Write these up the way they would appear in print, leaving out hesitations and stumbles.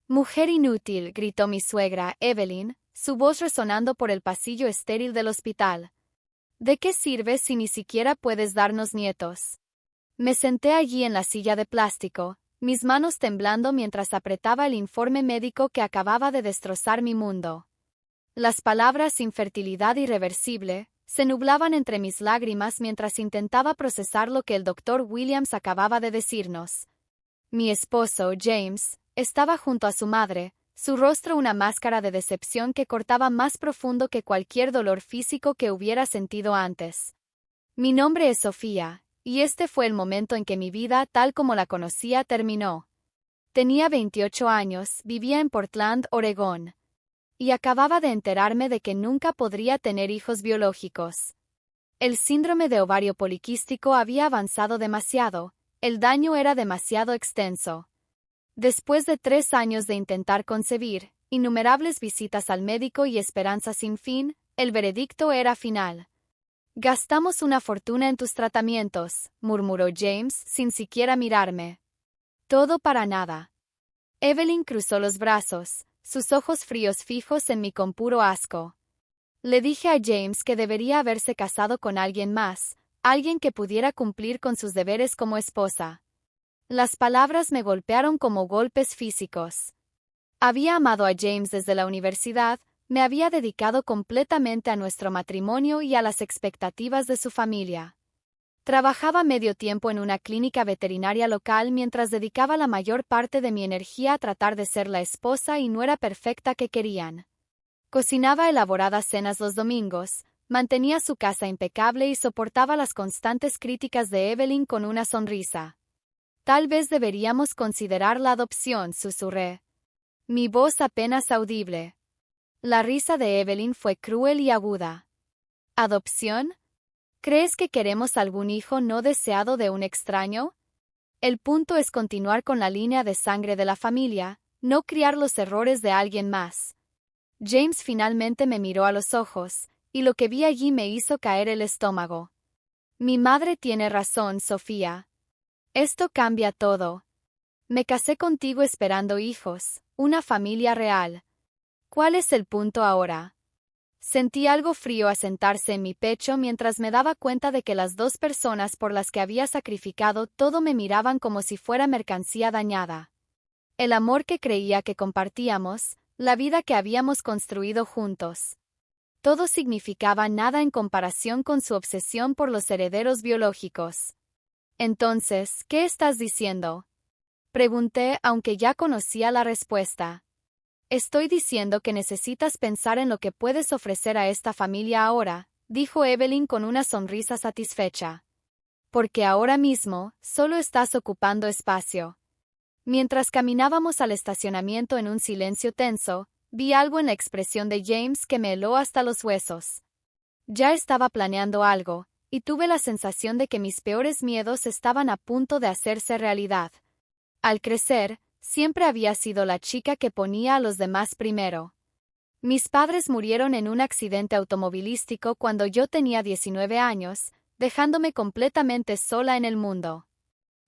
Mujer inútil, gritó mi suegra, Evelyn, su voz resonando por el pasillo estéril del hospital. ¿De qué sirve si ni siquiera puedes darnos nietos? Me senté allí en la silla de plástico, mis manos temblando mientras apretaba el informe médico que acababa de destrozar mi mundo. Las palabras infertilidad irreversible se nublaban entre mis lágrimas mientras intentaba procesar lo que el doctor Williams acababa de decirnos. Mi esposo, James, estaba junto a su madre, su rostro una máscara de decepción que cortaba más profundo que cualquier dolor físico que hubiera sentido antes. Mi nombre es Sofía, y este fue el momento en que mi vida, tal como la conocía, terminó. Tenía 28 años, vivía en Portland, Oregón. Y acababa de enterarme de que nunca podría tener hijos biológicos. El síndrome de ovario poliquístico había avanzado demasiado, el daño era demasiado extenso. Después de 3 años de intentar concebir, innumerables visitas al médico y esperanza sin fin, el veredicto era final. Gastamos una fortuna en tus tratamientos, murmuró James sin siquiera mirarme. Todo para nada. Evelyn cruzó los brazos, sus ojos fríos fijos en mí con puro asco. Le dije a James que debería haberse casado con alguien más, alguien que pudiera cumplir con sus deberes como esposa. Las palabras me golpearon como golpes físicos. Había amado a James desde la universidad, me había dedicado completamente a nuestro matrimonio y a las expectativas de su familia. Trabajaba medio tiempo en una clínica veterinaria local mientras dedicaba la mayor parte de mi energía a tratar de ser la esposa y nuera perfecta que querían. Cocinaba elaboradas cenas los domingos, mantenía su casa impecable y soportaba las constantes críticas de Evelyn con una sonrisa. Tal vez deberíamos considerar la adopción, susurré. Mi voz apenas audible. La risa de Evelyn fue cruel y aguda. ¿Adopción? ¿Crees que queremos algún hijo no deseado de un extraño? El punto es continuar con la línea de sangre de la familia, no criar los errores de alguien más. James finalmente me miró a los ojos, y lo que vi allí me hizo caer el estómago. Mi madre tiene razón, Sofía. Esto cambia todo. Me casé contigo esperando hijos, una familia real. ¿Cuál es el punto ahora? Sentí algo frío asentarse en mi pecho mientras me daba cuenta de que las 2 personas por las que había sacrificado todo me miraban como si fuera mercancía dañada. El amor que creía que compartíamos, la vida que habíamos construido juntos. Todo significaba nada en comparación con su obsesión por los herederos biológicos. Entonces, ¿qué estás diciendo? Pregunté, aunque ya conocía la respuesta. Estoy diciendo que necesitas pensar en lo que puedes ofrecer a esta familia ahora, dijo Evelyn con una sonrisa satisfecha. Porque ahora mismo, solo estás ocupando espacio. Mientras caminábamos al estacionamiento en un silencio tenso, vi algo en la expresión de James que me heló hasta los huesos. Ya estaba planeando algo, y tuve la sensación de que mis peores miedos estaban a punto de hacerse realidad. Al crecer, siempre había sido la chica que ponía a los demás primero. Mis padres murieron en un accidente automovilístico cuando yo tenía 19 años, dejándome completamente sola en el mundo.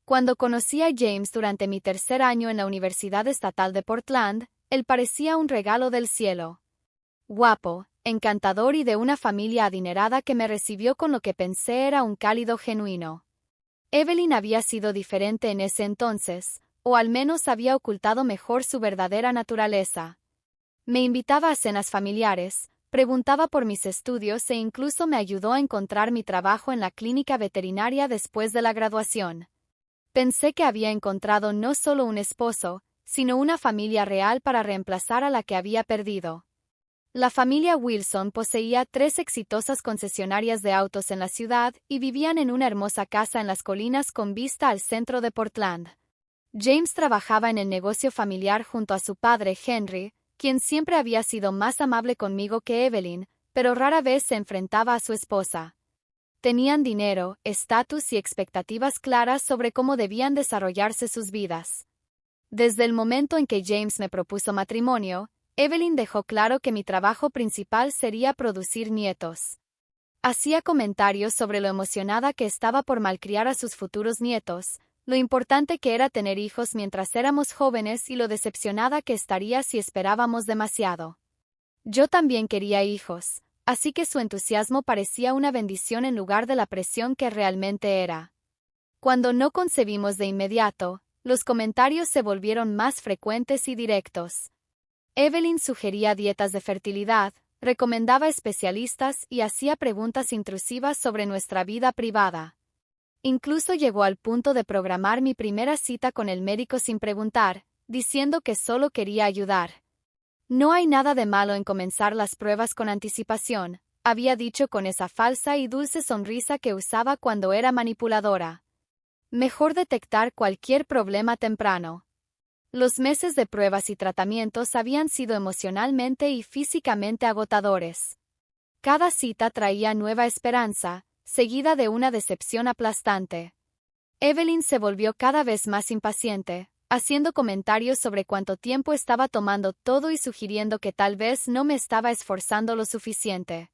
Cuando conocí a James durante mi 3er año en la Universidad Estatal de Portland, él parecía un regalo del cielo. Guapo, encantador y de una familia adinerada que me recibió con lo que pensé era un cálido genuino. Evelyn había sido diferente en ese entonces, o al menos había ocultado mejor su verdadera naturaleza. Me invitaba a cenas familiares, preguntaba por mis estudios e incluso me ayudó a encontrar mi trabajo en la clínica veterinaria después de la graduación. Pensé que había encontrado no solo un esposo, sino una familia real para reemplazar a la que había perdido. La familia Wilson poseía 3 exitosas concesionarias de autos en la ciudad y vivían en una hermosa casa en las colinas con vista al centro de Portland. James trabajaba en el negocio familiar junto a su padre Henry, quien siempre había sido más amable conmigo que Evelyn, pero rara vez se enfrentaba a su esposa. Tenían dinero, estatus y expectativas claras sobre cómo debían desarrollarse sus vidas. Desde el momento en que James me propuso matrimonio, Evelyn dejó claro que mi trabajo principal sería producir nietos. Hacía comentarios sobre lo emocionada que estaba por malcriar a sus futuros nietos, lo importante que era tener hijos mientras éramos jóvenes y lo decepcionada que estaría si esperábamos demasiado. Yo también quería hijos, así que su entusiasmo parecía una bendición en lugar de la presión que realmente era. Cuando no concebimos de inmediato, los comentarios se volvieron más frecuentes y directos. Evelyn sugería dietas de fertilidad, recomendaba especialistas y hacía preguntas intrusivas sobre nuestra vida privada. Incluso llegó al punto de programar mi primera cita con el médico sin preguntar, diciendo que solo quería ayudar. No hay nada de malo en comenzar las pruebas con anticipación, había dicho con esa falsa y dulce sonrisa que usaba cuando era manipuladora. Mejor detectar cualquier problema temprano. Los meses de pruebas y tratamientos habían sido emocionalmente y físicamente agotadores. Cada cita traía nueva esperanza, seguida de una decepción aplastante. Evelyn se volvió cada vez más impaciente, haciendo comentarios sobre cuánto tiempo estaba tomando todo y sugiriendo que tal vez no me estaba esforzando lo suficiente.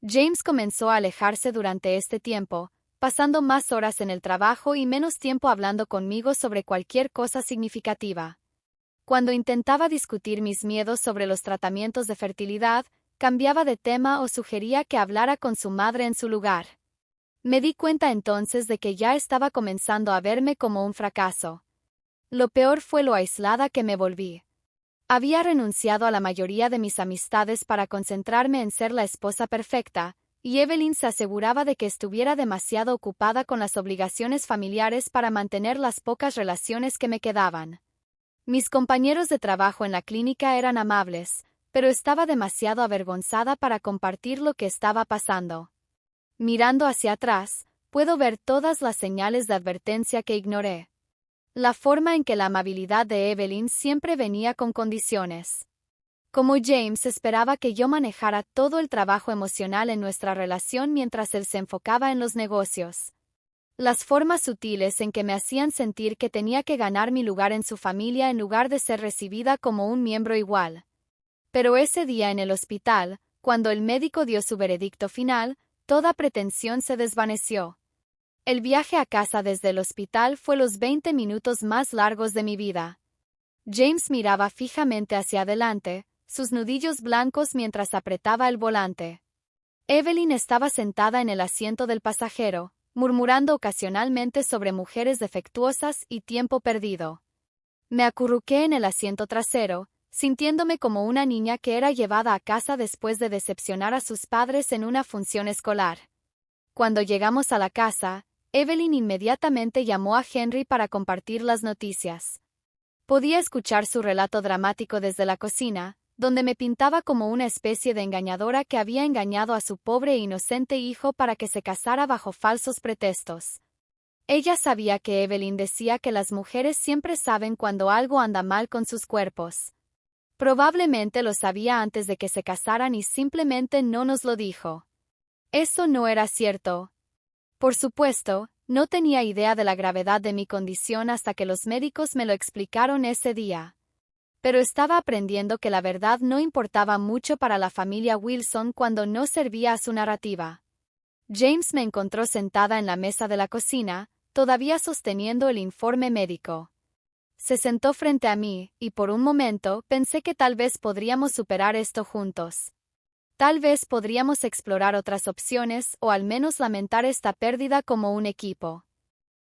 James comenzó a alejarse durante este tiempo, pasando más horas en el trabajo y menos tiempo hablando conmigo sobre cualquier cosa significativa. Cuando intentaba discutir mis miedos sobre los tratamientos de fertilidad, cambiaba de tema o sugería que hablara con su madre en su lugar. Me di cuenta entonces de que ya estaba comenzando a verme como un fracaso. Lo peor fue lo aislada que me volví. Había renunciado a la mayoría de mis amistades para concentrarme en ser la esposa perfecta, y Evelyn se aseguraba de que estuviera demasiado ocupada con las obligaciones familiares para mantener las pocas relaciones que me quedaban. Mis compañeros de trabajo en la clínica eran amables, pero estaba demasiado avergonzada para compartir lo que estaba pasando. Mirando hacia atrás, puedo ver todas las señales de advertencia que ignoré. La forma en que la amabilidad de Evelyn siempre venía con condiciones. Como James esperaba que yo manejara todo el trabajo emocional en nuestra relación mientras él se enfocaba en los negocios. Las formas sutiles en que me hacían sentir que tenía que ganar mi lugar en su familia en lugar de ser recibida como un miembro igual. Pero ese día en el hospital, cuando el médico dio su veredicto final, toda pretensión se desvaneció. El viaje a casa desde el hospital fue los 20 minutos más largos de mi vida. James miraba fijamente hacia adelante, sus nudillos blancos mientras apretaba el volante. Evelyn estaba sentada en el asiento del pasajero, murmurando ocasionalmente sobre mujeres defectuosas y tiempo perdido. Me acurruqué en el asiento trasero, sintiéndome como una niña que era llevada a casa después de decepcionar a sus padres en una función escolar. Cuando llegamos a la casa, Evelyn inmediatamente llamó a Henry para compartir las noticias. Podía escuchar su relato dramático desde la cocina, donde me pintaba como una especie de engañadora que había engañado a su pobre e inocente hijo para que se casara bajo falsos pretextos. Ella sabía que Evelyn decía que las mujeres siempre saben cuando algo anda mal con sus cuerpos. Probablemente lo sabía antes de que se casaran y simplemente no nos lo dijo. Eso no era cierto. Por supuesto, no tenía idea de la gravedad de mi condición hasta que los médicos me lo explicaron ese día. Pero estaba aprendiendo que la verdad no importaba mucho para la familia Wilson cuando no servía a su narrativa. James me encontró sentada en la mesa de la cocina, todavía sosteniendo el informe médico. Se sentó frente a mí, y por un momento pensé que tal vez podríamos superar esto juntos. Tal vez podríamos explorar otras opciones o al menos lamentar esta pérdida como un equipo.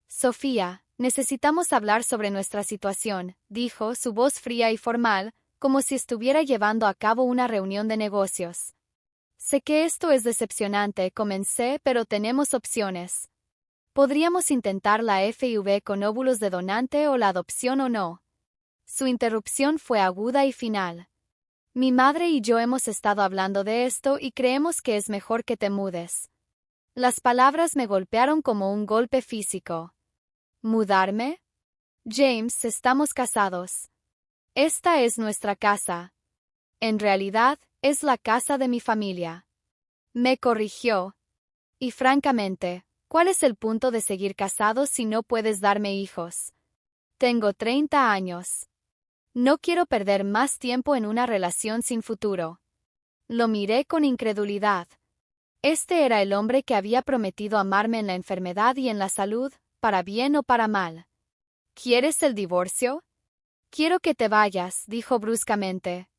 Sofía, necesitamos hablar sobre nuestra situación, dijo, su voz fría y formal, como si estuviera llevando a cabo una reunión de negocios. Sé que esto es decepcionante, comencé, pero tenemos opciones. Podríamos intentar la FIV con óvulos de donante o la adopción o no. Su interrupción fue aguda y final. Mi madre y yo hemos estado hablando de esto y creemos que es mejor que te mudes. Las palabras me golpearon como un golpe físico. ¿Mudarme? James, estamos casados. Esta es nuestra casa. En realidad, es la casa de mi familia. Me corrigió. Y francamente, ¿cuál es el punto de seguir casados si no puedes darme hijos? Tengo 30 años. No quiero perder más tiempo en una relación sin futuro. Lo miré con incredulidad. Este era el hombre que había prometido amarme en la enfermedad y en la salud, para bien o para mal. ¿Quieres el divorcio? Quiero que te vayas, dijo bruscamente.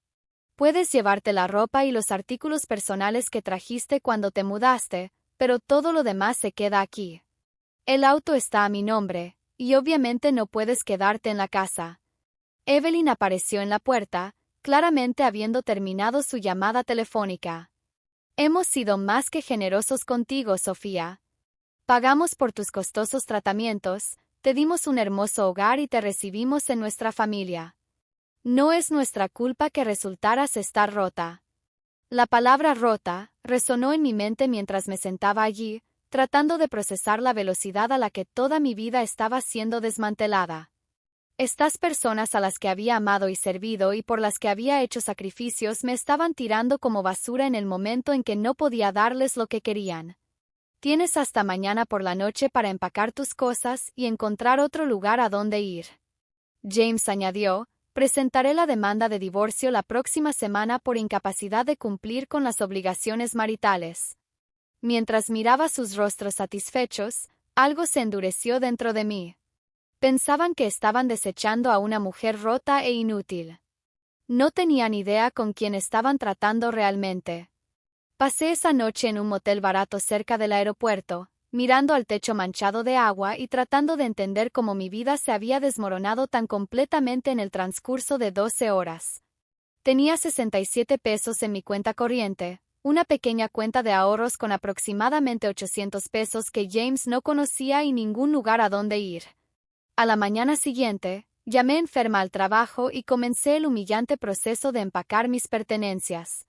Puedes llevarte la ropa y los artículos personales que trajiste cuando te mudaste, pero todo lo demás se queda aquí. El auto está a mi nombre, y obviamente no puedes quedarte en la casa. Evelyn apareció en la puerta, claramente habiendo terminado su llamada telefónica. Hemos sido más que generosos contigo, Sofía. Pagamos por tus costosos tratamientos, te dimos un hermoso hogar y te recibimos en nuestra familia. No es nuestra culpa que resultaras estar rota. La palabra rota resonó en mi mente mientras me sentaba allí, tratando de procesar la velocidad a la que toda mi vida estaba siendo desmantelada. Estas personas a las que había amado y servido y por las que había hecho sacrificios me estaban tirando como basura en el momento en que no podía darles lo que querían. Tienes hasta mañana por la noche para empacar tus cosas y encontrar otro lugar a donde ir. James añadió, presentaré la demanda de divorcio la próxima semana por incapacidad de cumplir con las obligaciones maritales. Mientras miraba sus rostros satisfechos, algo se endureció dentro de mí. Pensaban que estaban desechando a una mujer rota e inútil. No tenían idea con quién estaban tratando realmente. Pasé esa noche en un motel barato cerca del aeropuerto, mirando al techo manchado de agua y tratando de entender cómo mi vida se había desmoronado tan completamente en el transcurso de 12 horas. Tenía 67 pesos en mi cuenta corriente, una pequeña cuenta de ahorros con aproximadamente 800 pesos que James no conocía y ningún lugar a donde ir. A la mañana siguiente, llamé enferma al trabajo y comencé el humillante proceso de empacar mis pertenencias.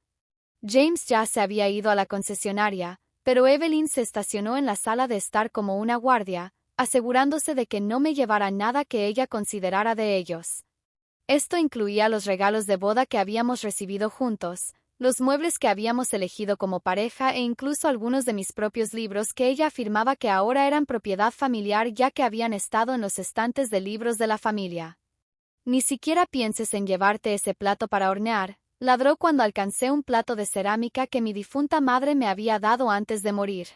James ya se había ido a la concesionaria, pero Evelyn se estacionó en la sala de estar como una guardia, asegurándose de que no me llevara nada que ella considerara de ellos. Esto incluía los regalos de boda que habíamos recibido juntos, los muebles que habíamos elegido como pareja e incluso algunos de mis propios libros que ella afirmaba que ahora eran propiedad familiar ya que habían estado en los estantes de libros de la familia. Ni siquiera pienses en llevarte ese plato para hornear, ladró cuando alcancé un plato de cerámica que mi difunta madre me había dado antes de morir.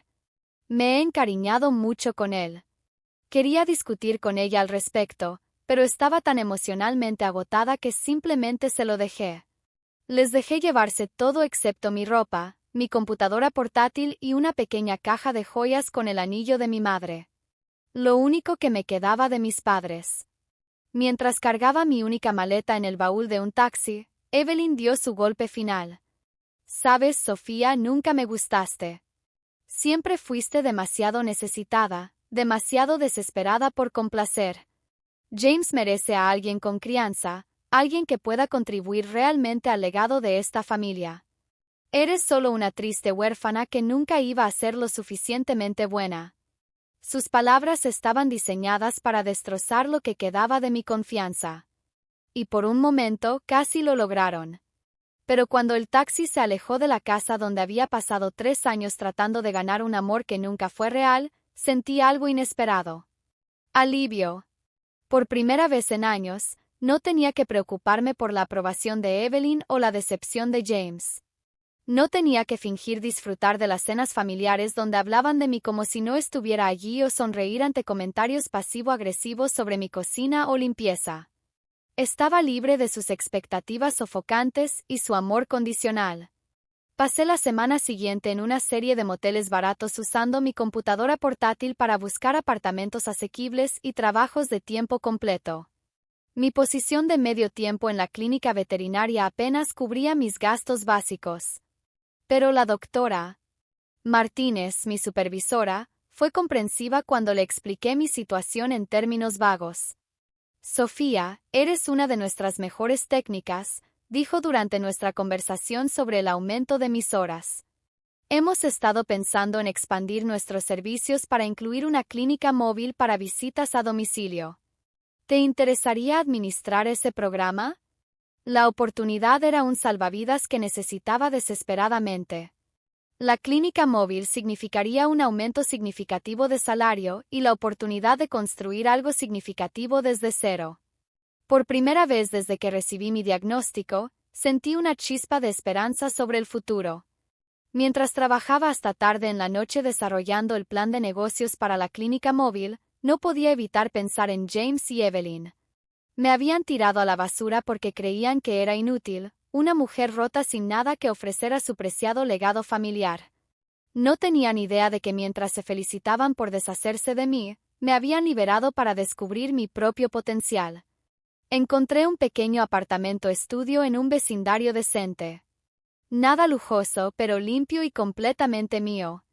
Me he encariñado mucho con él. Quería discutir con ella al respecto, pero estaba tan emocionalmente agotada que simplemente se lo dejé. Les dejé llevarse todo excepto mi ropa, mi computadora portátil y una pequeña caja de joyas con el anillo de mi madre. Lo único que me quedaba de mis padres. Mientras cargaba mi única maleta en el baúl de un taxi, Evelyn dio su golpe final. Sabes, Sofía, nunca me gustaste. Siempre fuiste demasiado necesitada, demasiado desesperada por complacer. James merece a alguien con crianza, alguien que pueda contribuir realmente al legado de esta familia. Eres solo una triste huérfana que nunca iba a ser lo suficientemente buena. Sus palabras estaban diseñadas para destrozar lo que quedaba de mi confianza. Y por un momento casi lo lograron. Pero cuando el taxi se alejó de la casa donde había pasado 3 años tratando de ganar un amor que nunca fue real, sentí algo inesperado. Alivio. Por primera vez en años, no tenía que preocuparme por la aprobación de Evelyn o la decepción de James. No tenía que fingir disfrutar de las cenas familiares donde hablaban de mí como si no estuviera allí o sonreír ante comentarios pasivo-agresivos sobre mi cocina o limpieza. Estaba libre de sus expectativas sofocantes y su amor condicional. Pasé la semana siguiente en una serie de moteles baratos usando mi computadora portátil para buscar apartamentos asequibles y trabajos de tiempo completo. Mi posición de medio tiempo en la clínica veterinaria apenas cubría mis gastos básicos. Pero la doctora Martínez, mi supervisora, fue comprensiva cuando le expliqué mi situación en términos vagos. Sofía, eres una de nuestras mejores técnicas, dijo durante nuestra conversación sobre el aumento de mis horas. Hemos estado pensando en expandir nuestros servicios para incluir una clínica móvil para visitas a domicilio. ¿Te interesaría administrar ese programa? La oportunidad era un salvavidas que necesitaba desesperadamente. La clínica móvil significaría un aumento significativo de salario y la oportunidad de construir algo significativo desde cero. Por primera vez desde que recibí mi diagnóstico, sentí una chispa de esperanza sobre el futuro. Mientras trabajaba hasta tarde en la noche desarrollando el plan de negocios para la clínica móvil, no podía evitar pensar en James y Evelyn. Me habían tirado a la basura porque creían que era inútil, una mujer rota sin nada que ofrecer a su preciado legado familiar. No tenían idea de que mientras se felicitaban por deshacerse de mí, me habían liberado para descubrir mi propio potencial. Encontré un pequeño apartamento estudio en un vecindario decente. Nada lujoso, pero limpio y completamente mío.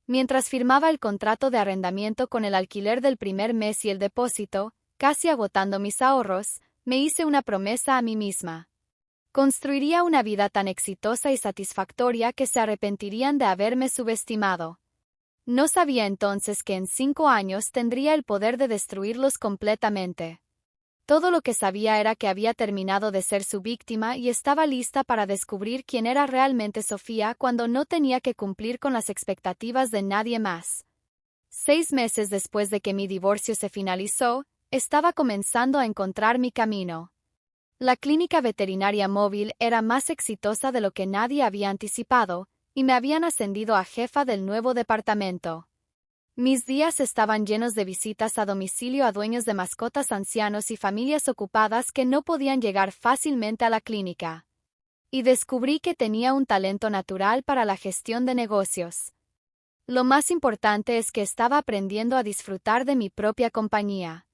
Mientras firmaba el contrato de arrendamiento con el alquiler del primer mes y el depósito, casi agotando mis ahorros, me hice una promesa a mí misma. Construiría una vida tan exitosa y satisfactoria que se arrepentirían de haberme subestimado. No sabía entonces que en 5 años tendría el poder de destruirlos completamente. Todo lo que sabía era que había terminado de ser su víctima y estaba lista para descubrir quién era realmente Sofía cuando no tenía que cumplir con las expectativas de nadie más. 6 meses después de que mi divorcio se finalizó, estaba comenzando a encontrar mi camino. La clínica veterinaria móvil era más exitosa de lo que nadie había anticipado, y me habían ascendido a jefa del nuevo departamento. Mis días estaban llenos de visitas a domicilio a dueños de mascotas ancianos y familias ocupadas que no podían llegar fácilmente a la clínica. Y descubrí que tenía un talento natural para la gestión de negocios. Lo más importante es que estaba aprendiendo a disfrutar de mi propia compañía.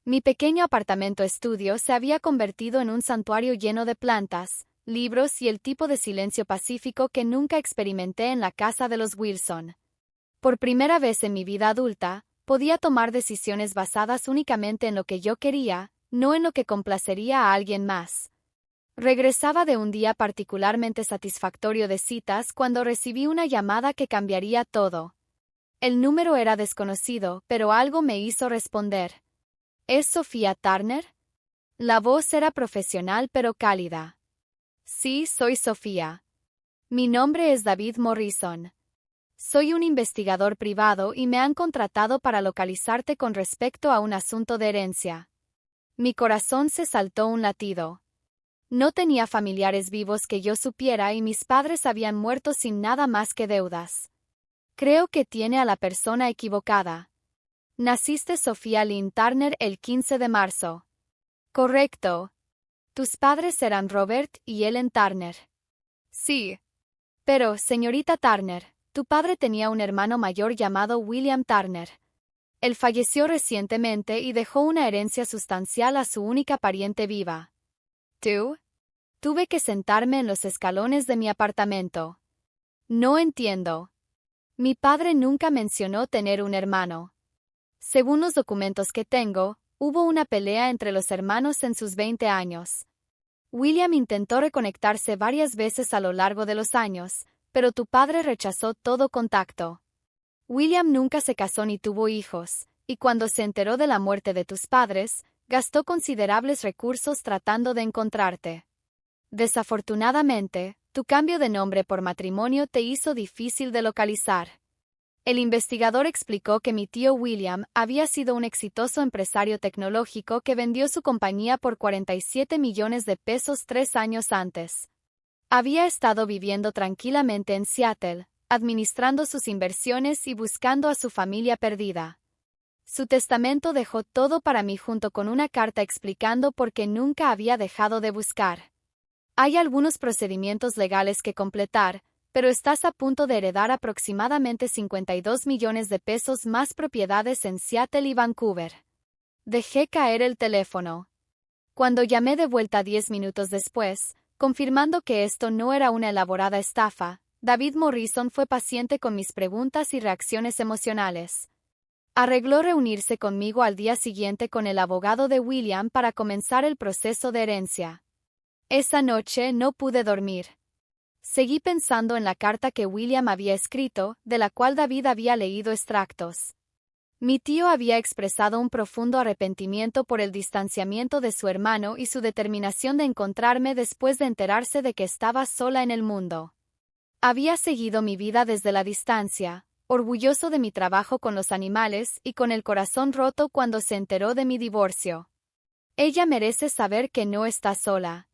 Mi pequeño apartamento estudio se había convertido en un santuario lleno de plantas, libros y el tipo de silencio pacífico que nunca experimenté en la casa de los Wilson. Por primera vez en mi vida adulta, podía tomar decisiones basadas únicamente en lo que yo quería, no en lo que complacería a alguien más. Regresaba de un día particularmente satisfactorio de citas cuando recibí una llamada que cambiaría todo. El número era desconocido, pero algo me hizo responder. ¿Es Sofía Turner? La voz era profesional pero cálida. Sí, soy Sofía. Mi nombre es David Morrison. Soy un investigador privado y me han contratado para localizarte con respecto a un asunto de herencia. Mi corazón se saltó un latido. No tenía familiares vivos que yo supiera y mis padres habían muerto sin nada más que deudas. Creo que tiene a la persona equivocada. Naciste Sofía Lynn Turner el 15 de marzo. Correcto. Tus padres eran Robert y Ellen Turner. Sí. Pero, señorita Turner, tu padre tenía un hermano mayor llamado William Turner. Él falleció recientemente y dejó una herencia sustancial a su única pariente viva. ¿Tú? Tuve que sentarme en los escalones de mi apartamento. No entiendo. Mi padre nunca mencionó tener un hermano. Según los documentos que tengo, hubo una pelea entre los hermanos en sus 20 años. William intentó reconectarse varias veces a lo largo de los años, pero tu padre rechazó todo contacto. William nunca se casó ni tuvo hijos, y cuando se enteró de la muerte de tus padres, gastó considerables recursos tratando de encontrarte. Desafortunadamente, tu cambio de nombre por matrimonio te hizo difícil de localizar. El investigador explicó que mi tío William había sido un exitoso empresario tecnológico que vendió su compañía por 47 millones de pesos 3 años antes. Había estado viviendo tranquilamente en Seattle, administrando sus inversiones y buscando a su familia perdida. Su testamento dejó todo para mí junto con una carta explicando por qué nunca había dejado de buscar. Hay algunos procedimientos legales que completar, pero estás a punto de heredar aproximadamente 52 millones de pesos más propiedades en Seattle y Vancouver. Dejé caer el teléfono. Cuando llamé de vuelta 10 minutos después, confirmando que esto no era una elaborada estafa, David Morrison fue paciente con mis preguntas y reacciones emocionales. Arregló reunirse conmigo al día siguiente con el abogado de William para comenzar el proceso de herencia. Esa noche no pude dormir. Seguí pensando en la carta que William había escrito, de la cual David había leído extractos. Mi tío había expresado un profundo arrepentimiento por el distanciamiento de su hermano y su determinación de encontrarme después de enterarse de que estaba sola en el mundo. Había seguido mi vida desde la distancia, orgulloso de mi trabajo con los animales y con el corazón roto cuando se enteró de mi divorcio. Ella merece saber que no está sola.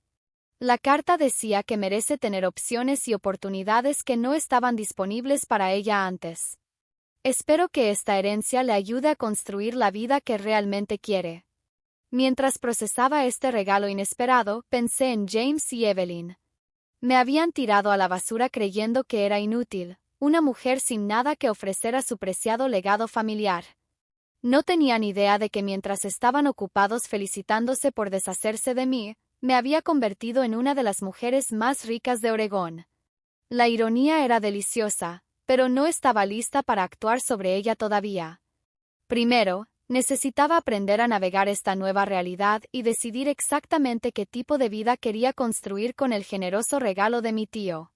La carta decía que merece tener opciones y oportunidades que no estaban disponibles para ella antes. Espero que esta herencia le ayude a construir la vida que realmente quiere. Mientras procesaba este regalo inesperado, pensé en James y Evelyn. Me habían tirado a la basura creyendo que era inútil, una mujer sin nada que ofrecer a su preciado legado familiar. No tenían idea de que mientras estaban ocupados felicitándose por deshacerse de mí, me había convertido en una de las mujeres más ricas de Oregón. La ironía era deliciosa, pero no estaba lista para actuar sobre ella todavía. Primero, necesitaba aprender a navegar esta nueva realidad y decidir exactamente qué tipo de vida quería construir con el generoso regalo de mi tío.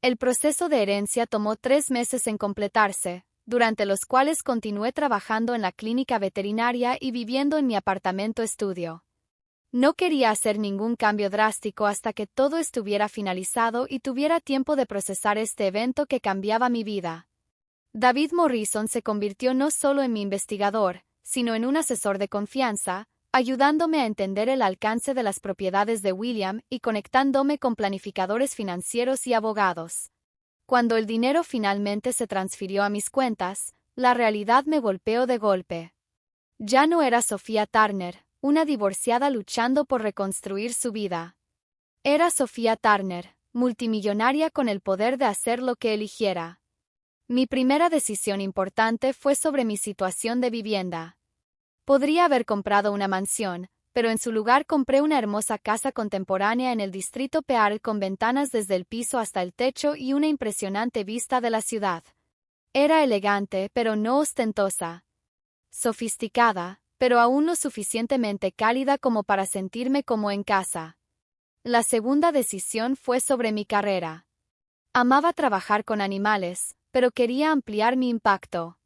El proceso de herencia tomó 3 meses en completarse, durante los cuales continué trabajando en la clínica veterinaria y viviendo en mi apartamento estudio. No quería hacer ningún cambio drástico hasta que todo estuviera finalizado y tuviera tiempo de procesar este evento que cambiaba mi vida. David Morrison se convirtió no solo en mi investigador, sino en un asesor de confianza, ayudándome a entender el alcance de las propiedades de William y conectándome con planificadores financieros y abogados. Cuando el dinero finalmente se transfirió a mis cuentas, la realidad me golpeó de golpe. Ya no era Sophia Turner, una divorciada luchando por reconstruir su vida. Era Sophia Turner, multimillonaria con el poder de hacer lo que eligiera. Mi primera decisión importante fue sobre mi situación de vivienda. Podría haber comprado una mansión, pero en su lugar compré una hermosa casa contemporánea en el distrito Pearl con ventanas desde el piso hasta el techo y una impresionante vista de la ciudad. Era elegante, pero no ostentosa. Sofisticada, pero aún lo suficientemente cálida como para sentirme como en casa. La segunda decisión fue sobre mi carrera. Amaba trabajar con animales, pero quería ampliar mi impacto.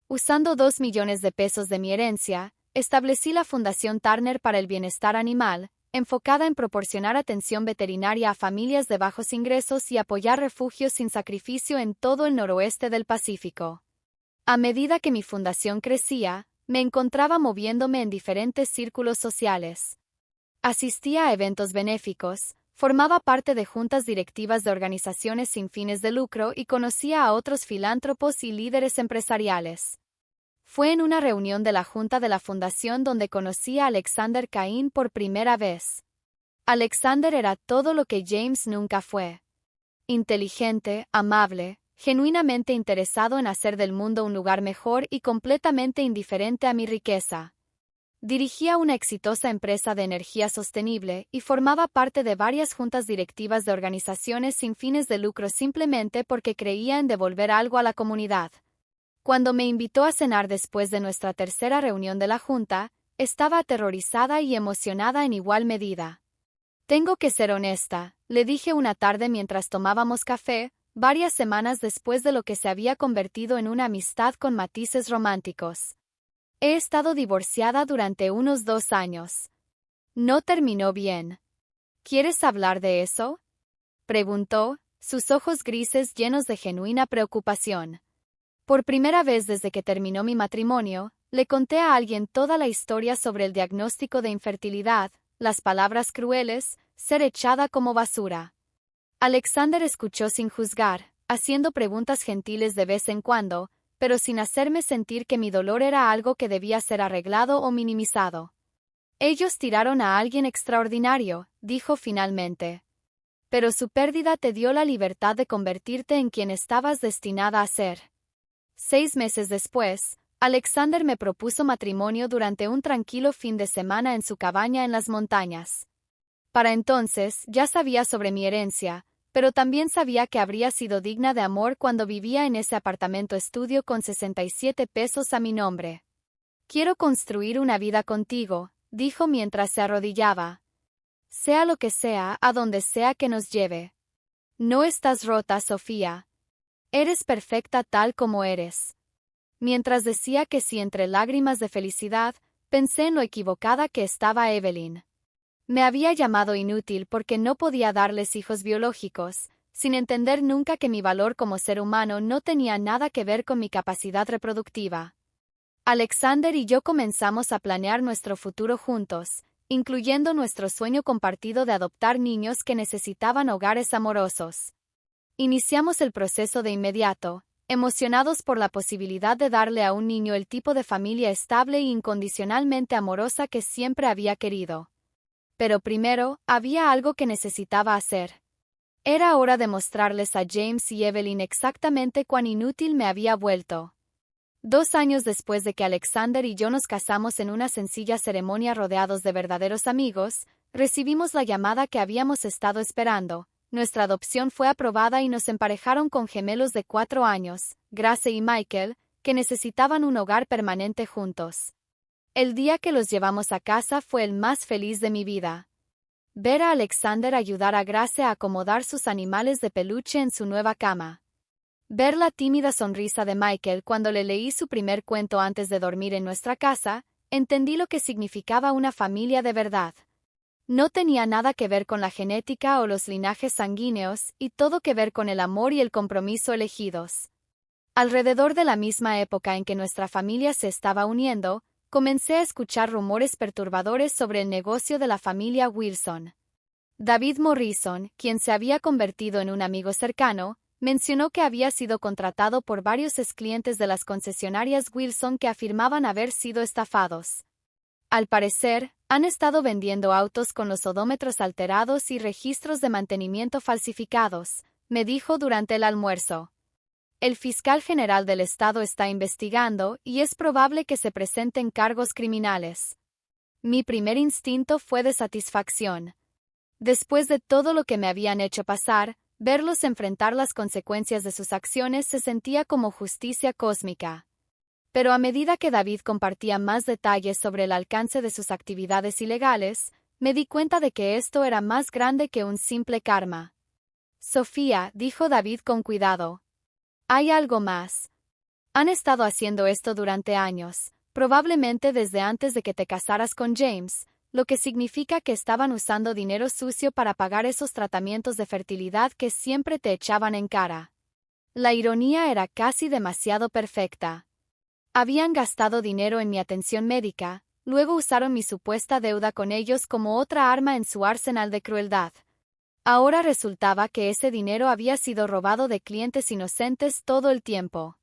Usando 2 millones de pesos de mi herencia, establecí la Fundación Turner para el Bienestar Animal, enfocada en proporcionar atención veterinaria a familias de bajos ingresos y apoyar refugios sin sacrificio en todo el noroeste del Pacífico. A medida que mi fundación crecía, me encontraba moviéndome en diferentes círculos sociales. Asistía a eventos benéficos, formaba parte de juntas directivas de organizaciones sin fines de lucro y conocía a otros filántropos y líderes empresariales. Fue en una reunión de la junta de la fundación donde conocí a Alexander Cain por primera vez. Alexander era todo lo que James nunca fue. Inteligente, amable, genuinamente interesado en hacer del mundo un lugar mejor y completamente indiferente a mi riqueza. Dirigía una exitosa empresa de energía sostenible y formaba parte de varias juntas directivas de organizaciones sin fines de lucro simplemente porque creía en devolver algo a la comunidad. Cuando me invitó a cenar después de nuestra tercera reunión de la junta, estaba aterrorizada y emocionada en igual medida. Tengo que ser honesta, le dije una tarde mientras tomábamos café, varias semanas después de lo que se había convertido en una amistad con matices románticos. He estado divorciada durante unos 2 años. No terminó bien. ¿Quieres hablar de eso?, preguntó, sus ojos grises llenos de genuina preocupación. Por primera vez desde que terminó mi matrimonio, le conté a alguien toda la historia sobre el diagnóstico de infertilidad, las palabras crueles, ser echada como basura. Alexander escuchó sin juzgar, haciendo preguntas gentiles de vez en cuando, pero sin hacerme sentir que mi dolor era algo que debía ser arreglado o minimizado. Ellos tiraron a alguien extraordinario, dijo finalmente. Pero su pérdida te dio la libertad de convertirte en quien estabas destinada a ser. 6 meses después, Alexander me propuso matrimonio durante un tranquilo fin de semana en su cabaña en las montañas. Para entonces, ya sabía sobre mi herencia, pero también sabía que habría sido digna de amor cuando vivía en ese apartamento estudio con 67 pesos a mi nombre. Quiero construir una vida contigo, dijo mientras se arrodillaba. Sea lo que sea, a donde sea que nos lleve. No estás rota, Sofía. Eres perfecta tal como eres. Mientras decía que sí entre lágrimas de felicidad, pensé en lo equivocada que estaba Evelyn. Me había llamado inútil porque no podía darles hijos biológicos, sin entender nunca que mi valor como ser humano no tenía nada que ver con mi capacidad reproductiva. Alexander y yo comenzamos a planear nuestro futuro juntos, incluyendo nuestro sueño compartido de adoptar niños que necesitaban hogares amorosos. Iniciamos el proceso de inmediato, emocionados por la posibilidad de darle a un niño el tipo de familia estable e incondicionalmente amorosa que siempre había querido. Pero primero, había algo que necesitaba hacer. Era hora de mostrarles a James y Evelyn exactamente cuán inútil me había vuelto. 2 años después de que Alexander y yo nos casamos en una sencilla ceremonia rodeados de verdaderos amigos, recibimos la llamada que habíamos estado esperando. Nuestra adopción fue aprobada y nos emparejaron con gemelos de 4 años, Grace y Michael, que necesitaban un hogar permanente juntos. El día que los llevamos a casa fue el más feliz de mi vida. Ver a Alexander ayudar a Grace a acomodar sus animales de peluche en su nueva cama. Ver la tímida sonrisa de Michael cuando le leí su primer cuento antes de dormir en nuestra casa, entendí lo que significaba una familia de verdad. No tenía nada que ver con la genética o los linajes sanguíneos, y todo que ver con el amor y el compromiso elegidos. Alrededor de la misma época en que nuestra familia se estaba uniendo, comencé a escuchar rumores perturbadores sobre el negocio de la familia Wilson. David Morrison, quien se había convertido en un amigo cercano, mencionó que había sido contratado por varios exclientes de las concesionarias Wilson que afirmaban haber sido estafados. Al parecer, han estado vendiendo autos con los odómetros alterados y registros de mantenimiento falsificados, me dijo durante el almuerzo. El fiscal general del estado está investigando y es probable que se presenten cargos criminales. Mi primer instinto fue de satisfacción. Después de todo lo que me habían hecho pasar, verlos enfrentar las consecuencias de sus acciones se sentía como justicia cósmica. Pero a medida que David compartía más detalles sobre el alcance de sus actividades ilegales, me di cuenta de que esto era más grande que un simple karma. Sofía, dijo David con cuidado. Hay algo más. Han estado haciendo esto durante años, probablemente desde antes de que te casaras con James, lo que significa que estaban usando dinero sucio para pagar esos tratamientos de fertilidad que siempre te echaban en cara. La ironía era casi demasiado perfecta. Habían gastado dinero en mi atención médica, luego usaron mi supuesta deuda con ellos como otra arma en su arsenal de crueldad. Ahora resultaba que ese dinero había sido robado de clientes inocentes todo el tiempo.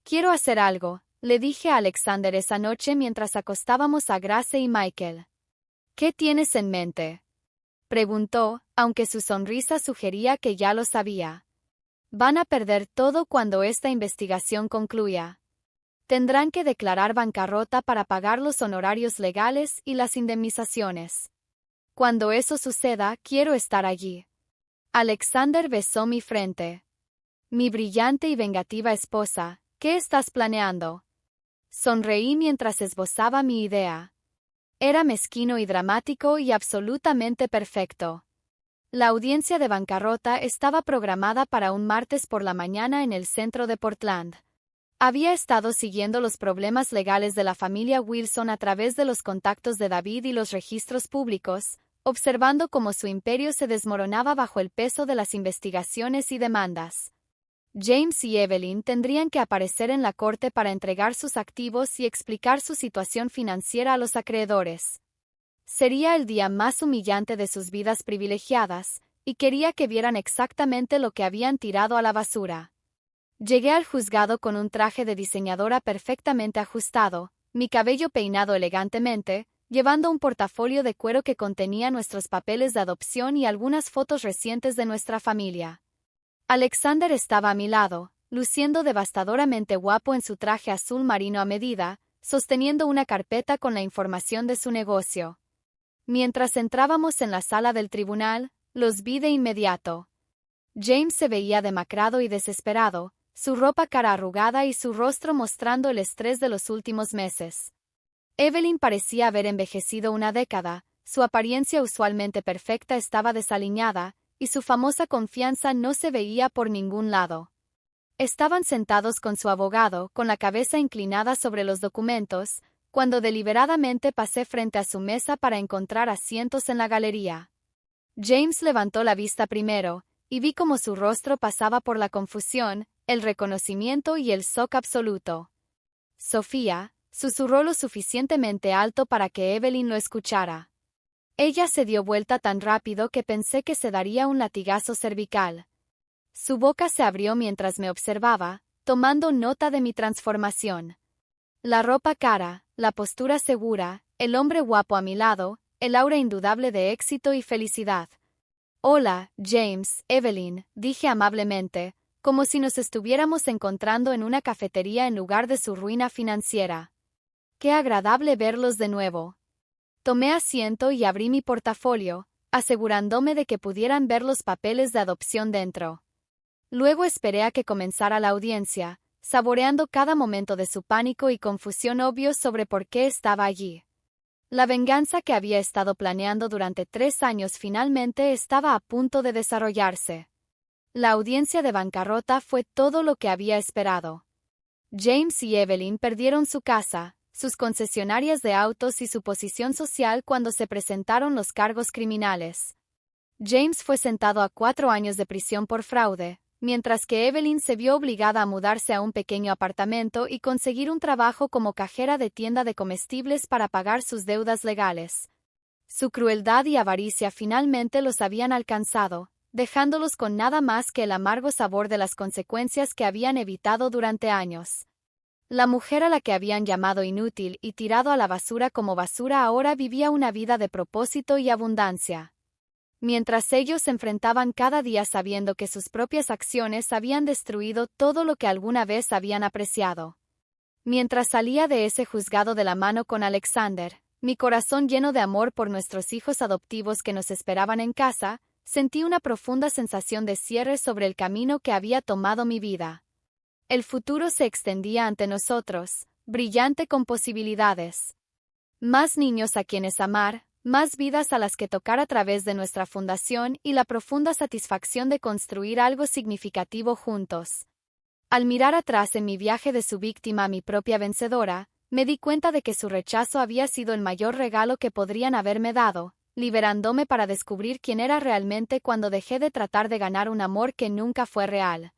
Quiero hacer algo, le dije a Alexander esa noche mientras acostábamos a Grace y Michael. ¿Qué tienes en mente?, preguntó, aunque su sonrisa sugería que ya lo sabía. Van a perder todo cuando esta investigación concluya. Tendrán que declarar bancarrota para pagar los honorarios legales y las indemnizaciones. Cuando eso suceda, quiero estar allí. Alexander besó mi frente. Mi brillante y vengativa esposa, ¿qué estás planeando? Sonreí mientras esbozaba mi idea. Era mezquino y dramático y absolutamente perfecto. La audiencia de bancarrota estaba programada para un martes por la mañana en el centro de Portland. Había estado siguiendo los problemas legales de la familia Wilson a través de los contactos de David y los registros públicos, observando cómo su imperio se desmoronaba bajo el peso de las investigaciones y demandas. James y Evelyn tendrían que aparecer en la corte para entregar sus activos y explicar su situación financiera a los acreedores. Sería el día más humillante de sus vidas privilegiadas, y quería que vieran exactamente lo que habían tirado a la basura. Llegué al juzgado con un traje de diseñadora perfectamente ajustado, mi cabello peinado elegantemente, llevando un portafolio de cuero que contenía nuestros papeles de adopción y algunas fotos recientes de nuestra familia. Alexander estaba a mi lado, luciendo devastadoramente guapo en su traje azul marino a medida, sosteniendo una carpeta con la información de su negocio. Mientras entrábamos en la sala del tribunal, los vi de inmediato. James se veía demacrado y desesperado, su ropa cara arrugada y su rostro mostrando el estrés de los últimos meses. Evelyn parecía haber envejecido una década, su apariencia usualmente perfecta estaba desaliñada, y su famosa confianza no se veía por ningún lado. Estaban sentados con su abogado, con la cabeza inclinada sobre los documentos, cuando deliberadamente pasé frente a su mesa para encontrar asientos en la galería. James levantó la vista primero, y vi cómo su rostro pasaba por la confusión, el reconocimiento y el shock absoluto. Sofía, susurró lo suficientemente alto para que Evelyn lo escuchara. Ella se dio vuelta tan rápido que pensé que se daría un latigazo cervical. Su boca se abrió mientras me observaba, tomando nota de mi transformación. La ropa cara, la postura segura, el hombre guapo a mi lado, el aura indudable de éxito y felicidad. Hola, James, Evelyn, dije amablemente, como si nos estuviéramos encontrando en una cafetería en lugar de su ruina financiera. Qué agradable verlos de nuevo. Tomé asiento y abrí mi portafolio, asegurándome de que pudieran ver los papeles de adopción dentro. Luego esperé a que comenzara la audiencia, saboreando cada momento de su pánico y confusión obvios sobre por qué estaba allí. La venganza que había estado planeando durante 3 años finalmente estaba a punto de desarrollarse. La audiencia de bancarrota fue todo lo que había esperado. James y Evelyn perdieron su casa, sus concesionarias de autos y su posición social cuando se presentaron los cargos criminales. James fue sentado a 4 años de prisión por fraude, mientras que Evelyn se vio obligada a mudarse a un pequeño apartamento y conseguir un trabajo como cajera de tienda de comestibles para pagar sus deudas legales. Su crueldad y avaricia finalmente los habían alcanzado, dejándolos con nada más que el amargo sabor de las consecuencias que habían evitado durante años. La mujer a la que habían llamado inútil y tirado a la basura como basura ahora vivía una vida de propósito y abundancia. Mientras ellos se enfrentaban cada día sabiendo que sus propias acciones habían destruido todo lo que alguna vez habían apreciado. Mientras salía de ese juzgado de la mano con Alexander, mi corazón lleno de amor por nuestros hijos adoptivos que nos esperaban en casa, sentí una profunda sensación de cierre sobre el camino que había tomado mi vida. El futuro se extendía ante nosotros, brillante con posibilidades. Más niños a quienes amar, más vidas a las que tocar a través de nuestra fundación y la profunda satisfacción de construir algo significativo juntos. Al mirar atrás en mi viaje de su víctima a mi propia vencedora, me di cuenta de que su rechazo había sido el mayor regalo que podrían haberme dado, liberándome para descubrir quién era realmente cuando dejé de tratar de ganar un amor que nunca fue real.